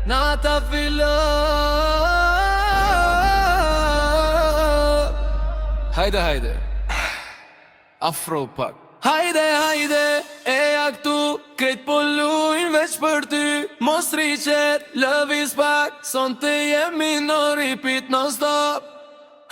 Nata filo. Hajde, hajde Afro pak. Hajde, hajde Eja këtu krejt po luin veç për ty. Mos riqet, lëviz pak. Son të jemi në repeat non stop.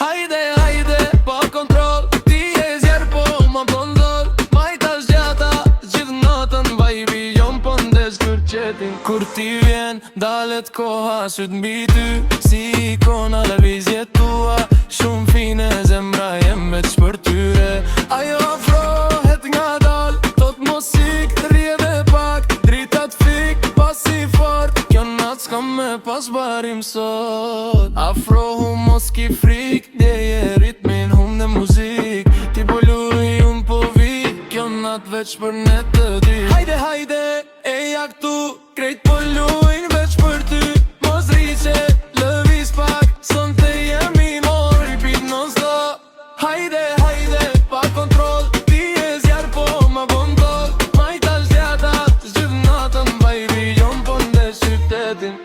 Hajde, hajde, pa kontrol. Ti e zjerë po ma pëndol. Majtash gjata, gjithë natën vajbi jon pëndes kërqetin. Kur ti vjen, dalet koha syt mbi ty. Si ikona lëvizje tua. Shumë fine zemra jem veç për tyre. Ajo afrohet nga dal, tot mos ik, rjeve pak. Dritat fik, pasi fort. Kjo natë s'kam me pas barim sot. Afrohu mos ki frik, deje ritmin hum dhe muzik. Ti po luj, unë po vi, kjo natë veç për ne të dy. Hajde, hajde, eja këtu, krejt po luj veç për ty. Mos riqe, lëviz pak, son të jemi në repeat non stop. Hajde, hajde, pa kontrol, ti e zjarë po ma bëndol. Majtash djata, gjithë natën vajri jon po ndesh qytetin.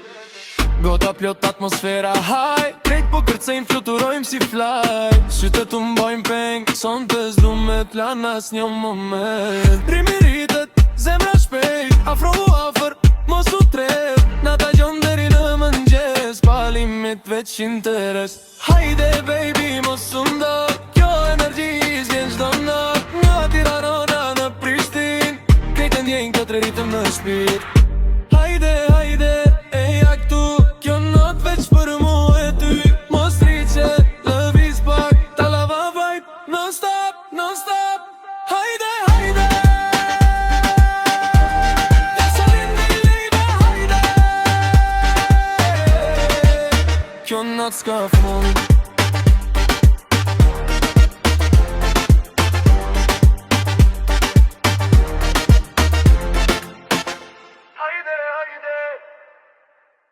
Gota plot atmosfera haj, krejt po kërcejnë fluturojmë si fly. Qytet u mbojmë peng, son të zdu me t'lan as një moment. Rimi rritet, zemra shpejt, afro u afer, mos u trep. Nata gjon deri në mëngjes, pa limit veç interes. Hajde baby mos u ndok, kjo energji zjen çdo not. Nga Tirana në Prishtin, krejt e ndjenjë këtë ritëm në shpirt. Hajde, hajde, eja këtu, kjo not veç për mu e ty. Mos riqe, lëviz pak, ta lava vibe, non stop, non stop. Hajde, hajde Kjo not s'ka fund.